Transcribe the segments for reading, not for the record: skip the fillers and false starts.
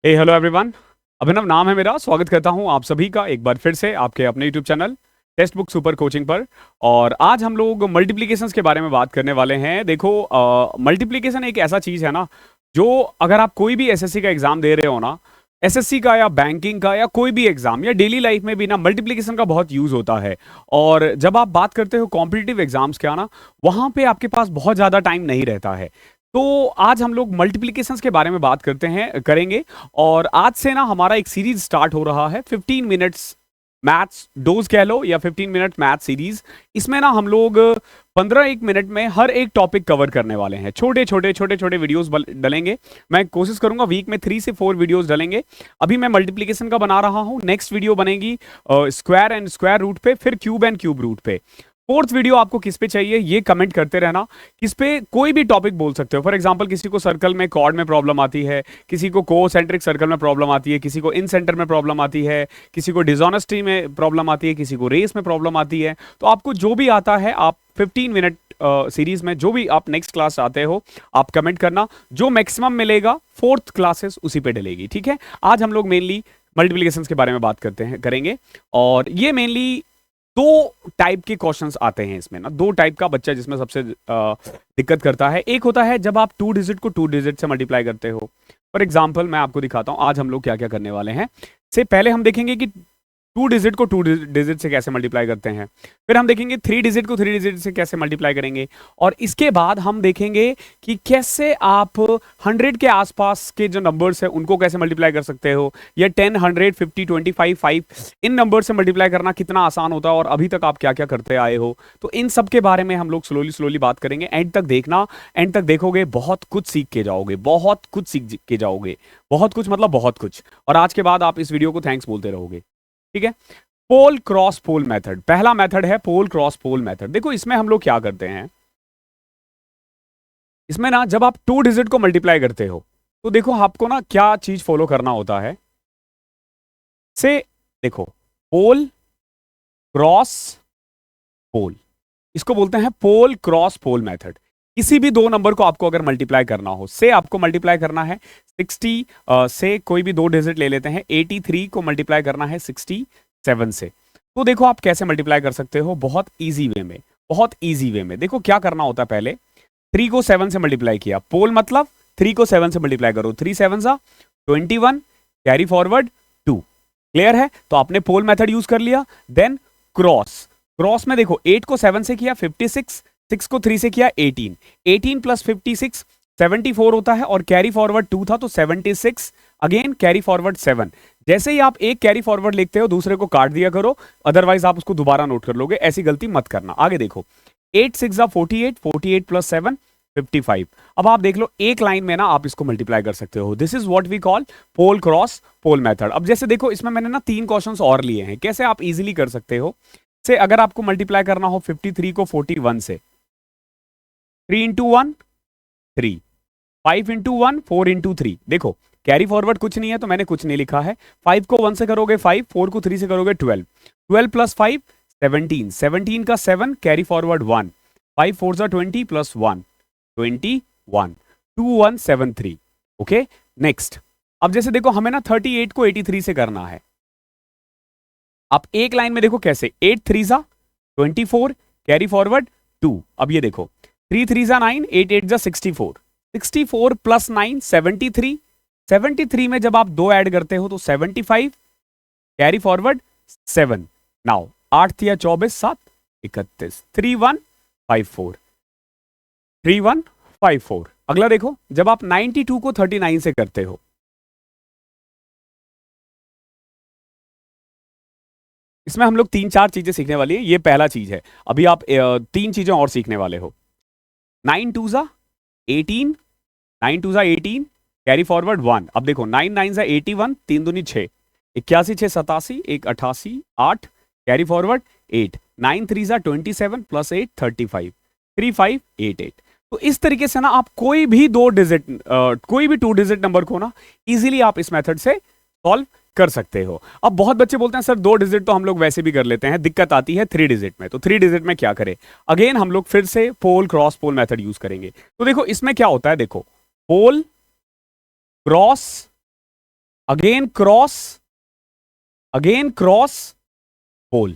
Hello everyone. अभिनव नाम है मेरा। स्वागत करता हूं आप सभी का एक बार फिर से आपके अपने YouTube channel text book super coaching पर। और आज हम लोग मल्टीप्लिकेशंस के बारे में बात करने वाले हैं। देखो, मल्टीप्लिकेशन एक ऐसा चीज है ना, जो अगर आप कोई भी एसएससी का एग्जाम दे रहे हो ना, एसएससी का या बैंकिंग का या कोई भी एग्जाम या डेली लाइफ में भी ना, मल्टीप्लिकेशन का बहुत यूज होता है। और जब आप बात करते हो कॉम्पिटिटिव एग्जाम्स का ना, वहां पे आपके पास बहुत ज्यादा टाइम नहीं रहता है। तो आज हम लोग मल्टीप्लिकेशंस के बारे में बात करते हैं करेंगे। और आज से ना हमारा एक सीरीज स्टार्ट हो रहा है, 15 मिनट्स मैथ्स डोज कह लो या 15 मिनट मैथ सीरीज। इसमें ना हम लोग 15 मिनट में हर एक टॉपिक कवर करने वाले हैं। छोटे छोटे छोटे छोटे वीडियोस डलेंगे। मैं कोशिश करूंगा वीक में 3 से 4 वीडियोस डलेंगे। अभी मैं मल्टीप्लिकेशन का बना रहा हूं, नेक्स्ट वीडियो बनेगी स्क्वायर एंड स्क्वायर रूट पे, फिर क्यूब एंड क्यूब रूट पे। फोर्थ वीडियो आपको किस पे चाहिए ये कमेंट करते रहना। किस पे कोई भी टॉपिक बोल सकते हो। फॉर एग्जांपल किसी को सर्कल में कॉर्ड में प्रॉब्लम आती है, किसी को कोसेंट्रिक सर्कल में प्रॉब्लम आती है, किसी को इन सेंटर में प्रॉब्लम आती है, किसी को डिसऑनेस्टी में प्रॉब्लम आती है, किसी को रेस में प्रॉब्लम आती है। तो आपको जो भी आता है, आप 15 मिनट सीरीज में जो भी आप नेक्स्ट क्लास आते हो, आप कमेंट करना। जो मैक्सिमम मिलेगा फोर्थ क्लासेस उसी पे डलेगी, ठीक है। आज हम लोग मेनली मल्टीप्लिकेशन के बारे में बात करते हैं करेंगे। और ये मेनली दो टाइप के क्वेश्चंस आते हैं इसमें ना। दो टाइप का बच्चा जिसमें सबसे दिक्कत करता है। एक होता है जब आप 2 डिजिट को 2 डिजिट से मल्टीप्लाई करते हो। फॉर एग्जांपल मैं आपको दिखाता हूं आज हम लोग क्या क्या करने वाले हैं। से पहले हम देखेंगे कि 2 डिजिट को 2 डिजिट से कैसे मल्टीप्लाई करते हैं। फिर हम देखेंगे 3 डिजिट को 3 डिजिट से कैसे मल्टीप्लाई करेंगे। और इसके बाद हम देखेंगे कि कैसे आप 100 के आसपास के जो नंबर्स है उनको कैसे मल्टीप्लाई कर सकते हो। या 10, 100, 50, 25, 5 इन नंबर से मल्टीप्लाई करना कितना आसान होता है और अभी तक आप क्या क्या करते आए हो। तो इन सब के बारे में हम लोग स्लोली स्लोली बात करेंगे। एंड तक देखना, एंड तक देखोगे बहुत कुछ सीख के जाओगे, बहुत कुछ सीख के जाओगे। बहुत कुछ मतलब बहुत कुछ। और आज के बाद आप इस वीडियो को थैंक्स बोलते रहोगे, ठीक है। पोल क्रॉस पोल मेथड, पहला मेथड है पोल क्रॉस पोल मेथड। देखो इसमें हम लोग क्या करते हैं। इसमें ना जब आप 2 डिजिट को मल्टीप्लाई करते हो तो देखो आपको ना क्या चीज फॉलो करना होता है। से देखो, पोल क्रॉस पोल, इसको बोलते हैं पोल क्रॉस पोल मेथड। किसी भी दो नंबर को आपको अगर मल्टीप्लाई करना हो, से आपको मल्टीप्लाई करना है 60 से, कोई भी 2 डिजिट ले लेते हैं, 83 को मल्टीप्लाई करना है 67 से। तो देखो आप कैसे मल्टीप्लाई कर सकते हो, बहुत इजी वे में। बहुत इजी वे में देखो क्या करना होता है। पहले 3 को 7 से मल्टीप्लाई किया, पोल मतलब 3 को 7 से मल्टीप्लाई करो, 3 7 सा 21, कैरी फॉरवर्ड 2। क्लियर है, तो आपने पोल मेथड यूज कर लिया। देन क्रॉस, क्रॉस में देखो 8 को 7 से किया 56, 6 को 3 से किया 18, 18 प्लस 56 74 होता है, और कैरी फॉरवर्ड 2 था तो 76, अगेन कैरी फॉरवर्ड 7। जैसे ही आप एक कैरी फॉरवर्ड लिखते हो दूसरे को काट दिया करो, अदरवाइज आप उसको दोबारा नोट कर लोगे। ऐसी गलती मत करना। आगे देखो 8 6 48, 48 प्लस 7 55। अब आप देख लो एक लाइन में ना आप इसको मल्टीप्लाई कर सकते हो। This is what we call pole cross pole method. अब जैसे देखो इसमें मैंने ना 3 क्वेश्चंस और लिए हैं, कैसे आप इजीली कर सकते हो। से अगर आपको मल्टीप्लाई करना हो 53 को 41 से, 3 इंटू 1 3, 5 इंटू 1 4 इंटू 3। देखो कैरी फॉरवर्ड कुछ नहीं है तो मैंने कुछ नहीं लिखा है। 5 को 1 से करोगे 5, 4 को 3 से करोगे 12, 12 प्लस 5 17, 17 का 7, कैरी फॉरवर्ड 1, 5 4 जा 20 प्लस 1 21, 2173। Okay, next. अब जैसे देखो हमें ना 38 को 83 से करना है। आप एक लाइन में देखो कैसे, 8 3 जा 24, कैरी फॉरवर्ड 2। अब ये देखो 3 3 जा 9, 8 8 जा 64, 64 प्लस 9 73, 73 में जब आप 2 ऐड करते हो तो 75, कैरी फॉरवर्ड 7। नाउ 8 तिया 24 7 31, 3154, 3154। अगला देखो जब आप 92 को 39 से करते हो, इसमें हम लोग 3 4 चीजें सीखने वाली है। ये पहला चीज है। अभी आप 3 चीजें और सीखने वाले हो। 9 2 जा 18, 9 2 जा 18, कैरी फॉरवर्ड 1। अब देखो 9 9 जा 81, 3 दूनी 6, 81 6 87, 1 88 8, कैरी फॉरवर्ड 8, 9 3 जा 27 प्लस 8 35, 3588। तो इस तरीके से ना आप कोई भी 2 डिजिट कोई भी 2 डिजिट नंबर को ना इजीली आप इस मेथड से सॉल्व कर सकते हो। अब बहुत बच्चे बोलते हैं सर 2 डिजिट तो हम लोग वैसे भी कर लेते हैं, दिक्कत आती है 3 डिजिट में। तो 3 डिजिट में क्या करें, अगेन हम लोग फिर से पोल क्रॉस पोल मेथड यूज करेंगे। तो देखो इसमें क्या होता है, देखो पोल क्रॉस अगेन क्रॉस पोल।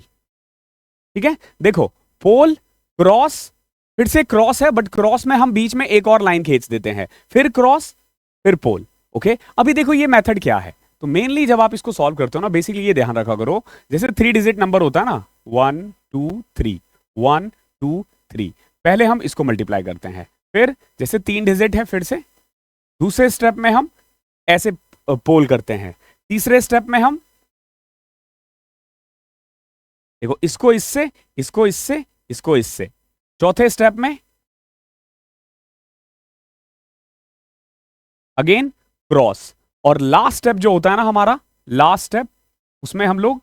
ठीक है, देखो पोल क्रॉस, फिर से क्रॉस है, बट क्रॉस में हम बीच में एक और लाइन खींच देते हैं, फिर क्रॉस, फिर पोल। ओके, अभी देखो ये मेथड क्या है। तो मेनली जब आप इसको सॉल्व करते हो ना, बेसिकली ये ध्यान रखा करो, जैसे 3 डिजिट नंबर होता है ना, 1 2 3, 1 2 3, पहले हम इसको मल्टीप्लाई करते हैं, फिर जैसे 3 डिजिट है, फिर से दूसरे स्टेप में हम ऐसे पोल करते हैं, तीसरे स्टेप में हम देखो इसको इससे, इसको इससे, इसको इससे, चौथे स्टेप में अगेन क्रॉस, और लास्ट स्टेप जो होता है ना हमारा, लास्ट स्टेप, उसमें हम लोग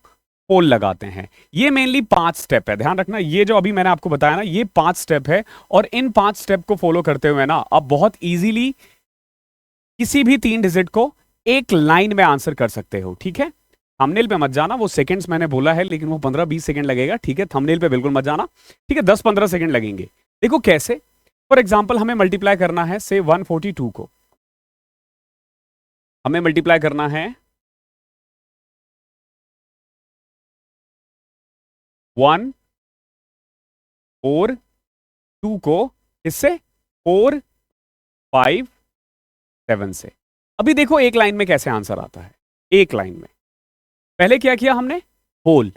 पोल लगाते हैं। ये मेनली 5 स्टेप है, ध्यान रखना, ये जो अभी मैंने आपको बताया ना, ये 5 स्टेप है, और इन 5 स्टेप को फॉलो करते हुए ना आप बहुत इजीली किसी भी 3 डिजिट को एक लाइन में आंसर कर सकते हो। ठीक है, थंबनेल पे मत जाना, वो सेकंड्स मैंने बोला है, लेकिन वो 15-20 सेकंड लगेगा। ठीक है, थंबनेल पे बिल्कुल मत जाना, ठीक है, 10-15 सेकंड लगेंगे। देखो कैसे, फॉर एग्जाम्पल हमें मल्टीप्लाई करना है से 142 को, हमें मल्टीप्लाई करना है 142 को, इससे 4 5 7 से। अभी देखो एक लाइन में कैसे आंसर आता है। एक लाइन में पहले क्या किया हमने, होल,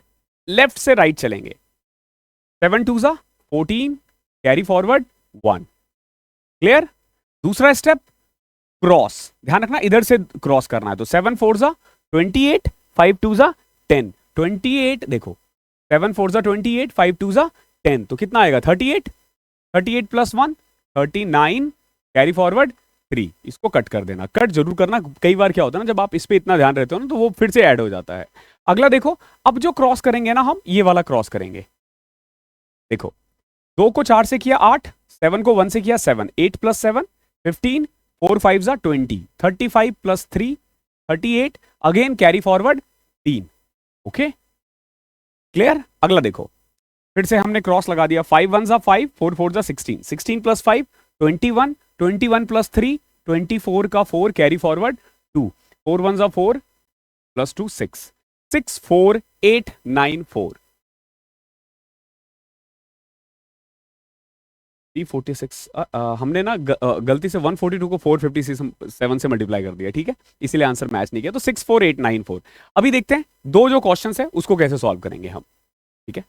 लेफ्ट से राइट चलेंगे, 7 2 जा 14, कैरी फॉरवर्ड 1, क्लियर। दूसरा स्टेप क्रॉस, ध्यान रखना इधर से क्रॉस करना है, तो 7 4 जा 28, 5 2 जा 10, 28, देखो 7 4 जा 28, 5 2 जा 10, तो कितना आएगा 38, 38 प्लस 1 39, कैरी फॉरवर्ड 3, इसको कट कर देना, कट जरूर करना, कई बार क्या होता है ना, जब आप इस पे इतना ध्यान रहते हो ना, तो वो फिर से ऐड हो जाता है। अगला देखो, अब जो क्रॉस करेंगे ना हम, ये वाला क्रॉस करेंगे, देखो 2 को 4 से किया 8, 7 को 1 से किया 7, 8 प्लस 7 15, 4 5 जा 20, 35 plus 3 38, again carry forward 3। Okay, clear. अगला देखो, फिर से हमने क्रॉस लगा दिया, 5 1 जा 5, 4 4 जा 16, 16 प्लस 5 21, 21 प्लस 3 24 का 4, कैरी फॉरवर्ड 2, 4 1 जा 4 प्लस 2 6, 6 4 8 9 4, 346। हमने ना गलती से 142 को 457 से मल्टीप्लाई कर दिया, ठीक है, इसीलिए आंसर मैच नहीं किया, तो 6 4 8 9 4। अभी देखते हैं दो जो क्वेश्चंस है उसको कैसे सॉल्व करेंगे हम। ठीक है,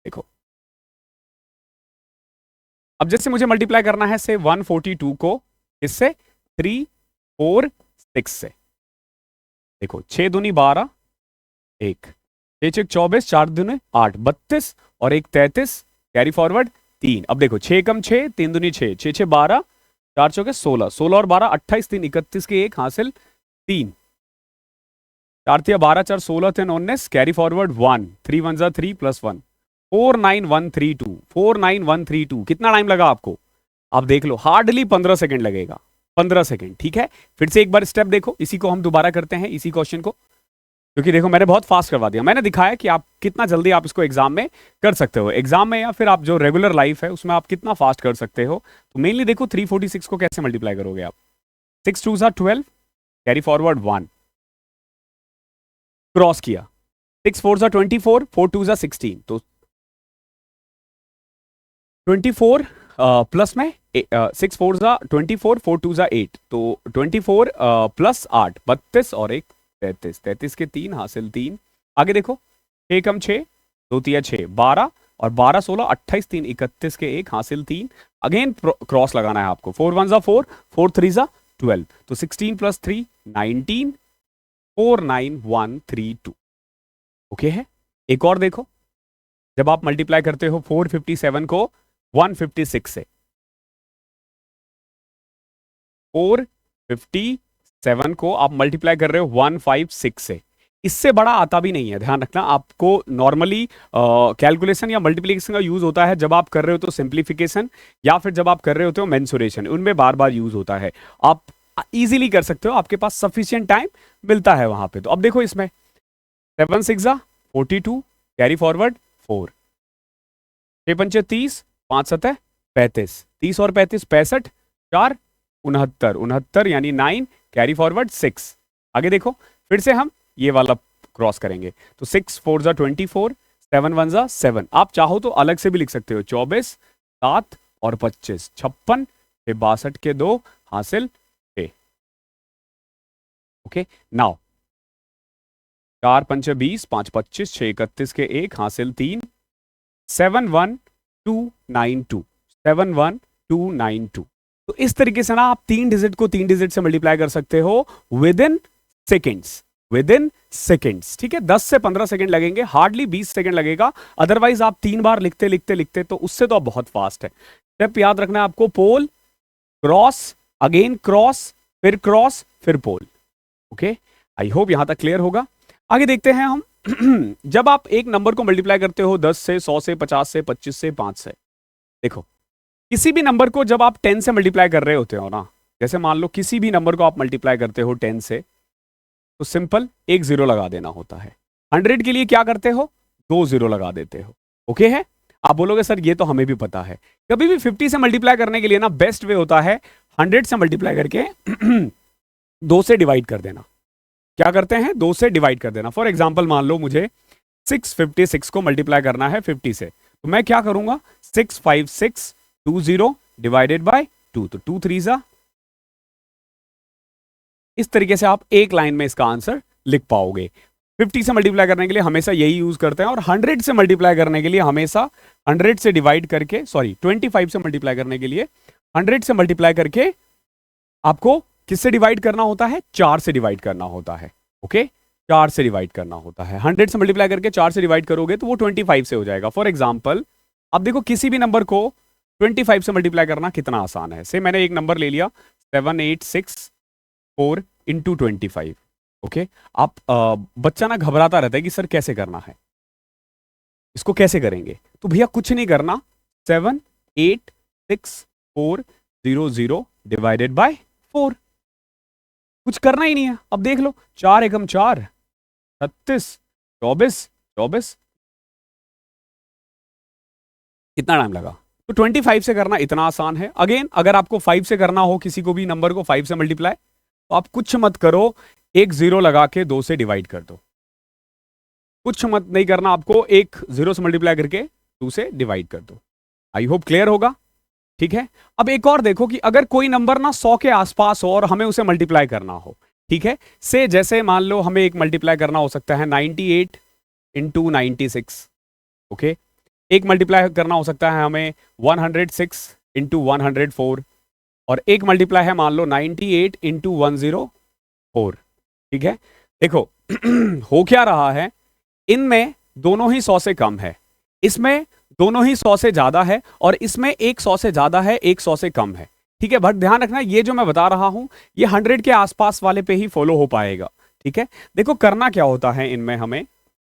देखो अब जैसे मुझे मल्टीप्लाई करना है से 142 को इससे 3 4 6 से, देखो 6 दूनी 12, 1 6 6 24, 4 दूनी 8 32, और 1 33, कैरी फॉरवर्ड 3। अब देखो 6 कम 6, 3 दूनी 6, 6 6 12, 4 चौके 16, 16 और 12 28, 3 31 के 1 हासिल 3, 4 तिया 12 4 16 3 19, कैरी फॉरवर्ड 1, 3 1 जा 3 प्लस 1, 49132, 49132। कितना टाइम लगा आपको, आप देख लो, हार्डली 15 सेकंड लगेगा, 15 सेकंड। ठीक है, फिर से एक बार स्टेप देखो, इसी को हम दोबारा करते हैं, इसी क्वेश्चन को, क्योंकि देखो मैंने बहुत फास्ट करवा दिया, मैंने दिखाया कि आप कितना जल्दी आप इसको एग्जाम में कर सकते हो, एग्जाम में या फिर आप जो रेगुलर लाइफ है उसमें आप कितना फास्ट कर सकते हो। तो मेनली देखो 346 को कैसे मल्टीप्लाई करोगे आप, 6 2 जा 12, कैरी फॉरवर्ड 1, क्रॉस किया, 6 4 जा 24, 4 2 जा 16, तो 24 प्लस में 6 4 जा 24, 4 2 जा 8, तो 24 प्लस 8 32, और 1 33, 33 के 3 हासिल 3। आगे देखो 6 कम 6, 2 तिया 6 12, और 12 16 28, 3 31 के 1 हासिल 3। अगेन क्रॉस लगाना है आपको, 4 1 जा 4, 4 3 जा 12, तो 16 प्लस 3 19, 49132। ओके है। एक और देखो, जब आप मल्टीप्लाई करते हो 457 को 156 से, 457 को आप मल्टीप्लाई कर रहे हो 156 से, इससे बड़ा आता भी नहीं है। ध्यान रखना, आपको नॉर्मली कैलकुलेशन या मल्टीप्लिकेशन का यूज होता है जब आप कर रहे हो तो सिंप्लीफिकेशन, या फिर जब आप कर रहे होते हो मेंसुरेशन, उनमें बार बार यूज होता है। आप इजीली कर सकते हो, आपके पास सफिशिएंट टाइम मिलता है वहां पे। तो अब देखो इसमें 7 6 जा 42, कैरी फॉरवर्ड 4, 6 पंचे 30, 5 7 35, 30 और 35 65, 4 69 69 यानी 9, कैरी फॉरवर्ड 6, आगे देखो, फिर से हम ये वाला क्रॉस करेंगे, तो 6 4 जा 24, 7 1 जा 7। आप चाहो तो अलग से भी लिख सकते हो, 24 7 और 25 56, फिर 62 के 2 हासिल 6। ओके, नाउ 4 5 20, 5 25, 6 31 के 1 हासिल 3, 71292, 71292। तो इस तरीके से ना आप 3 डिजिट को 3 डिजिट से मल्टीप्लाई कर सकते हो with in seconds, with in seconds. ठीक है, 10 से 15 सेकंड लगेंगे, हार्डली 20 सेकंड लगेगा। अदरवाइज आप 3 बार लिखते लिखते लिखते तो उससे तो आप बहुत फास्ट है। स्टेप याद रखना है आपको, पोल क्रॉस, अगेन क्रॉस, फिर पोल। ओके, आई होप यहां तक क्लियर होगा। आगे देखते हैं हम जब आप एक नंबर को मल्टीप्लाई करते हो 10 से, 100 से, 50 से, 25 से, 5 से, देखो किसी भी नंबर को जब आप 10 से मल्टीप्लाई कर रहे होते हो ना, जैसे मान लो किसी भी नंबर को आप मल्टीप्लाई करते हो 10 से, तो सिंपल एक जीरो लगा देना होता है। 100 के लिए क्या करते हो, 2 जीरो लगा देते हो। ओके है, आप बोलोगे सर ये तो हमें भी पता है। कभी भी 50 से मल्टीप्लाई करने के लिए ना बेस्ट वे होता है 100 से मल्टीप्लाई करके 2 से डिवाइड कर देना। क्या करते हैं, 2 से डिवाइड कर देना। फॉर एग्जाम्पल मान लो मुझे 656 को मल्टीप्लाई करना है 50 से, तो मैं क्या करूंगा, 65620 डिवाइडेड बाय 2, तो 2 3 जा। इस तरीके से आप एक लाइन में इसका आंसर लिख पाओगे। 50 से मल्टीप्लाई करने के लिए हमेशा यही यूज करते हैं, और 100 से मल्टीप्लाई करने के लिए हमेशा 100 से डिवाइड करके, सॉरी 25 से मल्टीप्लाई करने के लिए 100 से मल्टीप्लाई करके आपको किससे डिवाइड करना होता है, 4 से डिवाइड करना होता है। ओके, 4 से डिवाइड करना होता है। 100 से मल्टीप्लाई करके 4 से डिवाइड करोगे तो वो 25 से हो जाएगा। फॉर एग्जाम्पल अब देखो किसी भी नंबर को 25 से मल्टीप्लाई करना कितना आसान है। से मैंने एक नंबर ले लिया 7864 इंटू 25। ओके, आप बच्चा ना घबराता रहता है कि सर कैसे करना है, इसको कैसे करेंगे, तो भैया कुछ नहीं करना, 78640 डिवाइडेड बाय 4, कुछ करना ही नहीं है। अब देख लो, 4 एकम 4, 36, 24, 24, कितना टाइम लगा। तो 25 से करना इतना आसान है। अगेन अगर आपको 5 से करना हो किसी को भी नंबर को 5 से मल्टीप्लाई, तो आप कुछ मत करो, एक जीरो लगा के 2 से डिवाइड कर दो। कुछ मत नहीं करना, आपको एक जीरो से मल्टीप्लाई करके 2 से डिवाइड कर दो। आई होप क्लियर होगा। ठीक है, अब एक और देखो कि अगर कोई नंबर ना 100 के आसपास हो और हमें उसे मल्टीप्लाई करना हो, ठीक है, से जैसे मान लो हमें एक मल्टीप्लाई करना हो सकता है 98 इंटू 96। ओके, एक मल्टीप्लाई करना हो सकता है हमें 106 इंटू 104, और एक मल्टीप्लाई है मान लो 98 इंटू 104। ठीक है, देखो हो क्या रहा है, इनमें दोनों ही 100 से कम है, इसमें दोनों ही 100 से ज्यादा है, और इसमें एक 100 से ज्यादा है, एक 100 से कम है। ठीक है, बट ध्यान रखना ये जो मैं बता रहा हूं ये 100 के आसपास वाले पे ही फॉलो हो पाएगा। ठीक है, देखो करना क्या होता है इनमें हमें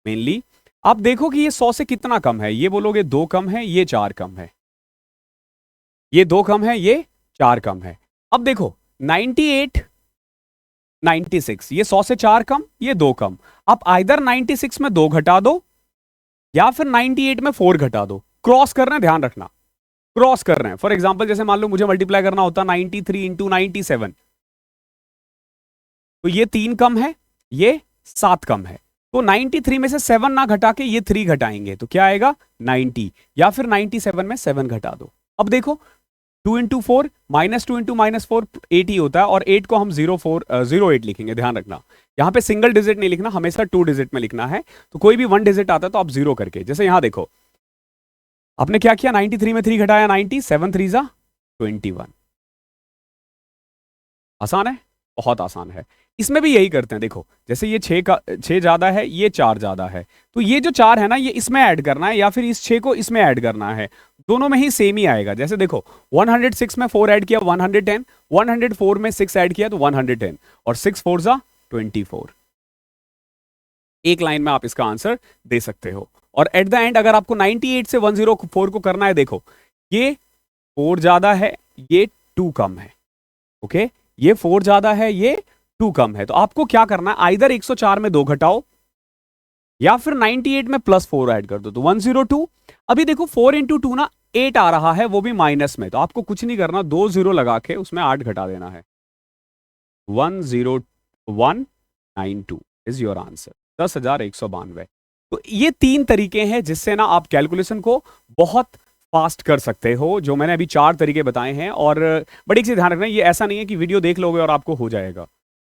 मेनली, आप देखो कि ये 100 से कितना कम है, ये बोलोगे 2 कम है, ये 4 कम है, ये 2 कम है, ये 4 कम है। अब देखो 98 96, ये 100 से 4 कम, ये 2 कम। आप आइदर 96 में 2 घटा दो या फिर 98 में 4 घटा दो। क्रॉस कर रहे हैं, ध्यान रखना क्रॉस कर रहे हैं। फॉर एग्जांपल जैसे मान लो मुझे मल्टीप्लाई करना होता 93 इंटू 97, तो ये 3 कम है, ये 7 कम है, तो 93 में से 7 ना घटा के ये 3 घटाएंगे तो क्या आएगा 90, या फिर 97 में 7 घटा दो। अब देखो 2 इंटू 4 -2 इंटू -4 8 ही होता है, और 8 को हम 08 लिखेंगे। ध्यान रखना यहां पे सिंगल डिजिट नहीं लिखना, हमेशा 2 डिजिट में लिखना है। तो कोई भी 1 डिजिट आता है तो आप 0 करके, जैसे यहां देखो आपने क्या किया, 93 में 3 घटाया 90, 7 3 जा 21। आसान है, बहुत आसान है। इसमें भी यही करते हैं, देखो जैसे ये 6 ज्यादा है, ये 4 ज्यादा है, तो ये जो 4 है ना ये इसमें ऐड करना है, या फिर इस 6 को इसमें ऐड करना है, दोनों में ही सेम ही आएगा। जैसे देखो 106 में 4 ऐड किया 110, 104 में 6 ऐड किया तो 110, और 6 4 जा 24। एक लाइन में आप इसका आंसर दे सकते हो। और एट द एंड अगर आपको 98 से 104 को करना है, देखो ये 4 ज्यादा है, ये 2 कम है। ओके, ये 4 ज्यादा है, ये 2 कम है, तो आपको क्या करना है, आइदर 104 में 2 घटाओ या फिर 98 में +4 ऐड कर दो, तो 102। अभी देखो 4 इंटू 2 ना 8 आ रहा है, वो भी माइनस में, तो आपको कुछ नहीं करना, 2 0 लगा के उसमें 8 घटा देना है, 101 92 इज योर आंसर, 10,192। तो ये 3 तरीके हैं जिससे ना आप कैलकुलेशन को बहुत फास्ट कर सकते हो, जो मैंने अभी 4 तरीके बताए हैं। और बड़ी एक चीज ध्यान रखना, ये ऐसा नहीं है कि वीडियो देख लोगे और आपको हो जाएगा।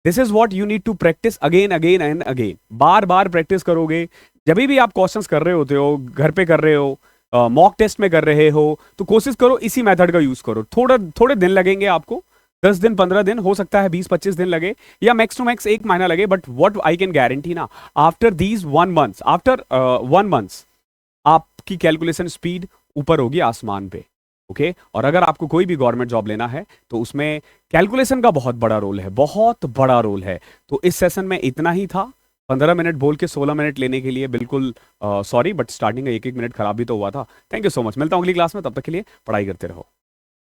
This is what you need to practice again again and again. बार बार प्रैक्टिस करोगे। जब भी आप क्वेश्चंस कर रहे होते हो, घर पे कर रहे हो, मॉक टेस्ट में कर रहे हो, तो कोशिश करो इसी मेथड का यूज करो। थोड़े दिन लगेंगे आपको, 10 दिन 15 दिन, हो सकता है 20-25 दिन लगे, या मैक्स टू मैक्स 1 महीना लगे। But what I can guarantee ना, after these 1 month, after 1 month आपकी कैलकुलेशन स्पीड ऊपर होगी आसमान पे। ओके और अगर आपको कोई भी गवर्नमेंट जॉब लेना है तो उसमें कैलकुलेशन का बहुत बड़ा रोल है, बहुत बड़ा रोल है। तो इस सेशन में इतना ही था। 15 मिनट बोल के 16 मिनट लेने के लिए बिल्कुल सॉरी, बट स्टार्टिंग का 1-1 मिनट खराब भी तो हुआ था। Thank you so much. मिलता हूँ अगली क्लास में, तब तक के लिए पढ़ाई करते रहो।